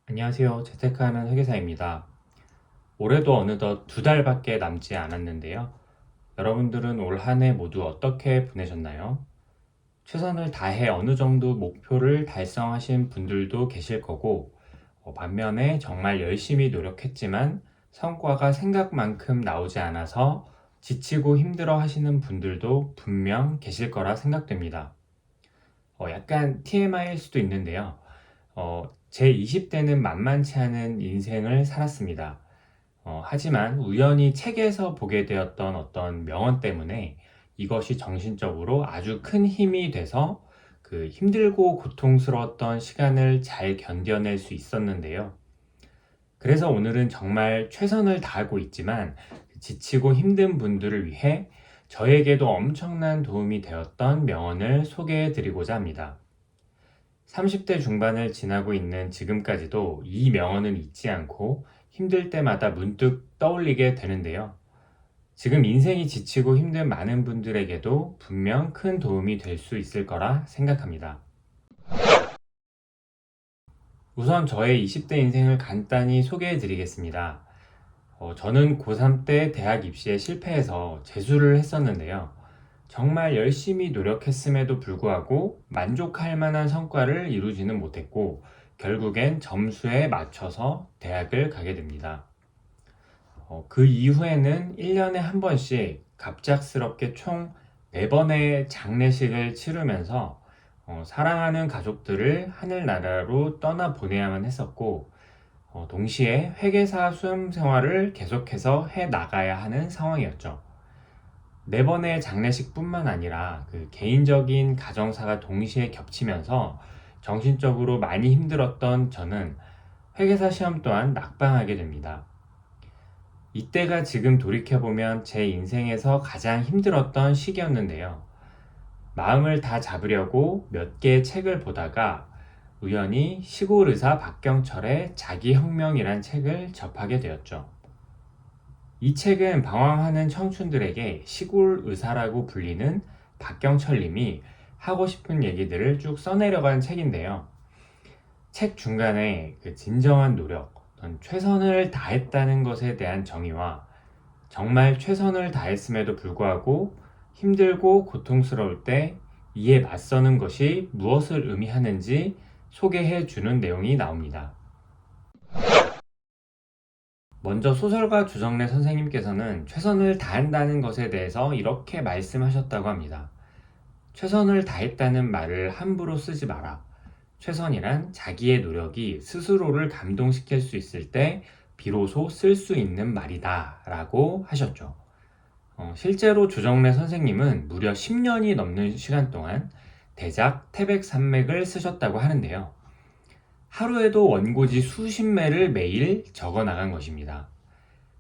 안녕하세요. 재테크하는 회계사입니다. 올해도 어느덧 2달밖에 남지 않았는데요. 여러분들은 올 한 해 모두 어떻게 보내셨나요? 최선을 다해 어느 정도 목표를 달성하신 분들도 계실 거고, 반면에 정말 열심히 노력했지만 성과가 생각만큼 나오지 않아서 지치고 힘들어 하시는 분들도 분명 계실 거라 생각됩니다. 약간 TMI일 수도 있는데요. 제 20대는 만만치 않은 인생을 살았습니다. 하지만 우연히 책에서 보게 되었던 어떤 명언 때문에 이것이 정신적으로 아주 큰 힘이 돼서 그 힘들고 고통스러웠던 시간을 잘 견뎌낼 수 있었는데요. 그래서 오늘은 정말 최선을 다하고 있지만 지치고 힘든 분들을 위해 저에게도 엄청난 도움이 되었던 명언을 소개해 드리고자 합니다. 30대 중반을 지나고 있는 지금까지도 이 명언은 잊지 않고 힘들 때마다 문득 떠올리게 되는데요. 지금 인생이 지치고 힘든 많은 분들에게도 분명 큰 도움이 될 수 있을 거라 생각합니다. 우선 저의 20대 인생을 간단히 소개해 드리겠습니다. 저는 고3 때 대학 입시에 실패해서 재수를 했었는데요. 정말 열심히 노력했음에도 불구하고 만족할 만한 성과를 이루지는 못했고, 결국엔 점수에 맞춰서 대학을 가게 됩니다. 그 이후에는 1년에 한 번씩 갑작스럽게 총 4번의 장례식을 치르면서 사랑하는 가족들을 하늘나라로 떠나보내야만 했었고, 동시에 회계사 수험 생활을 계속해서 해 나가야 하는 상황이었죠. 4번의 장례식뿐만 아니라 그 개인적인 가정사가 동시에 겹치면서 정신적으로 많이 힘들었던 저는 회계사 시험 또한 낙방하게 됩니다. 이때가 지금 돌이켜보면 제 인생에서 가장 힘들었던 시기였는데요. 마음을 다 잡으려고 몇 개의 책을 보다가 우연히 시골의사 박경철의 자기혁명이란 책을 접하게 되었죠. 이 책은 방황하는 청춘들에게 시골 의사라고 불리는 박경철 님이 하고 싶은 얘기들을 쭉 써내려간 책인데요. 책 중간에 그 진정한 노력, 최선을 다했다는 것에 대한 정의와 정말 최선을 다했음에도 불구하고 힘들고 고통스러울 때 이에 맞서는 것이 무엇을 의미하는지 소개해 주는 내용이 나옵니다. 먼저 소설가 주정래 선생님께서는 최선을 다한다는 것에 대해서 이렇게 말씀하셨다고 합니다. 최선을 다했다는 말을 함부로 쓰지 마라. 최선이란 자기의 노력이 스스로를 감동시킬 수 있을 때 비로소 쓸 수 있는 말이다 라고 하셨죠. 실제로 주정래 선생님은 무려 10년이 넘는 시간 동안 대작 태백산맥을 쓰셨다고 하는데요. 하루에도 원고지 수십 매를 매일 적어 나간 것입니다.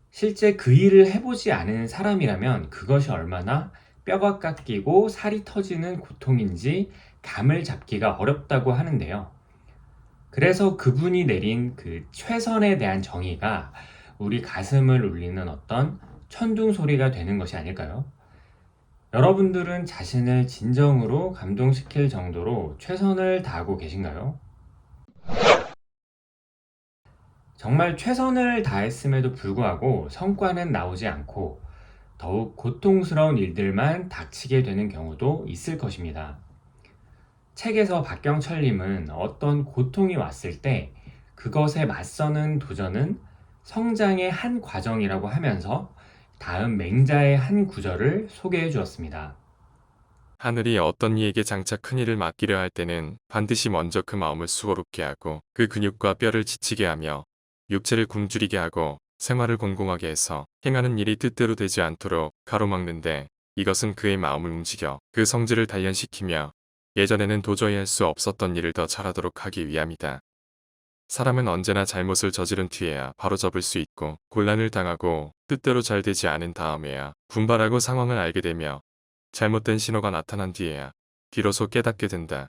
실제 그 일을 해보지 않은 사람이라면 그것이 얼마나 뼈가 깎이고 살이 터지는 고통인지 감을 잡기가 어렵다고 하는데요. 그래서 그분이 내린 그 최선에 대한 정의가 우리 가슴을 울리는 어떤 천둥 소리가 되는 것이 아닐까요? 여러분들은 자신을 진정으로 감동시킬 정도로 최선을 다하고 계신가요? 정말 최선을 다했음에도 불구하고 성과는 나오지 않고 더욱 고통스러운 일들만 닥치게 되는 경우도 있을 것입니다. 책에서 박경철님은 어떤 고통이 왔을 때 그것에 맞서는 도전은 성장의 한 과정이라고 하면서 다음 맹자의 한 구절을 소개해 주었습니다. 하늘이 어떤 이에게 장차 큰 일을 맡기려 할 때는 반드시 먼저 그 마음을 수고롭게 하고 그 근육과 뼈를 지치게 하며 육체를 굶주리게 하고 생활을 공공하게 해서 행하는 일이 뜻대로 되지 않도록 가로막는데 이것은 그의 마음을 움직여 그 성질을 단련시키며 예전에는 도저히 할 수 없었던 일을 더 잘하도록 하기 위함이다. 사람은 언제나 잘못을 저지른 뒤에야 바로잡을 수 있고 곤란을 당하고 뜻대로 잘 되지 않은 다음에야 분발하고 상황을 알게 되며 잘못된 신호가 나타난 뒤에야 비로소 깨닫게 된다.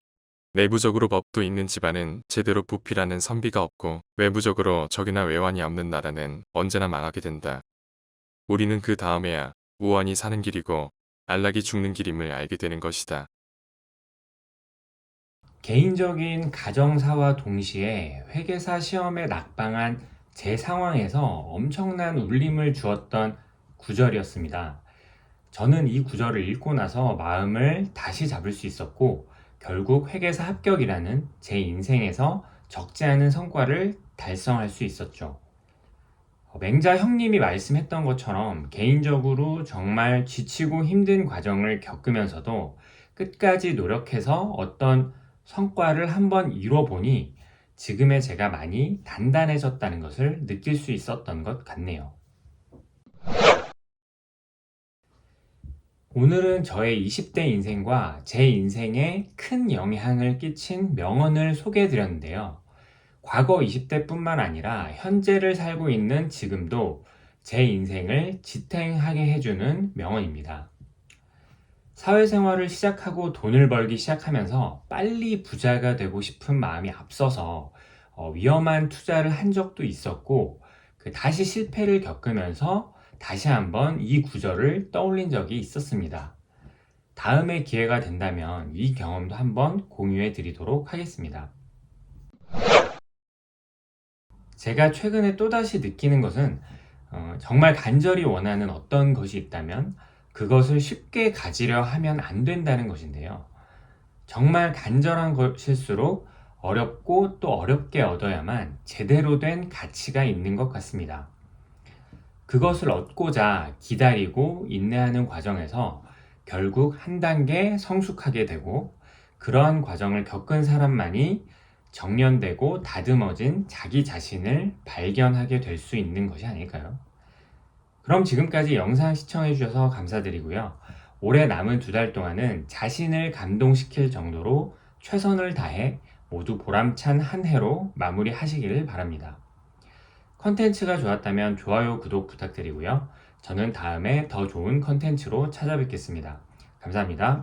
내부적으로 법도 있는 집안은 제대로 부피라는 선비가 없고 외부적으로 적이나 외환이 없는 나라는 언제나 망하게 된다. 우리는 그 다음에야 우환이 사는 길이고 안락이 죽는 길임을 알게 되는 것이다. 개인적인 가정사와 동시에 회계사 시험에 낙방한 제 상황에서 엄청난 울림을 주었던 구절이었습니다. 저는 이 구절을 읽고 나서 마음을 다시 잡을 수 있었고, 결국 회계사 합격이라는 제 인생에서 적지 않은 성과를 달성할 수 있었죠. 맹자 형님이 말씀했던 것처럼 개인적으로 정말 지치고 힘든 과정을 겪으면서도 끝까지 노력해서 어떤 성과를 한번 이뤄보니 지금의 제가 많이 단단해졌다는 것을 느낄 수 있었던 것 같네요. 오늘은 저의 20대 인생과 제 인생에 큰 영향을 끼친 명언을 소개해 드렸는데요. 과거 20대뿐만 아니라 현재를 살고 있는 지금도 제 인생을 지탱하게 해주는 명언입니다. 사회생활을 시작하고 돈을 벌기 시작하면서 빨리 부자가 되고 싶은 마음이 앞서서 위험한 투자를 한 적도 있었고, 다시 실패를 겪으면서 다시 한번 이 구절을 떠올린 적이 있었습니다. 다음에 기회가 된다면 이 경험도 한번 공유해 드리도록 하겠습니다. 제가 최근에 또다시 느끼는 것은 정말 간절히 원하는 어떤 것이 있다면 그것을 쉽게 가지려 하면 안 된다는 것인데요. 정말 간절한 것일수록 어렵고 또 어렵게 얻어야만 제대로 된 가치가 있는 것 같습니다. 그것을 얻고자 기다리고 인내하는 과정에서 결국 한 단계 성숙하게 되고, 그러한 과정을 겪은 사람만이 정련되고 다듬어진 자기 자신을 발견하게 될 수 있는 것이 아닐까요? 그럼 지금까지 영상 시청해 주셔서 감사드리고요. 올해 남은 2달 동안은 자신을 감동시킬 정도로 최선을 다해 모두 보람찬 한 해로 마무리하시기를 바랍니다. 컨텐츠가 좋았다면 좋아요, 구독 부탁드리고요. 저는 다음에 더 좋은 컨텐츠로 찾아뵙겠습니다. 감사합니다.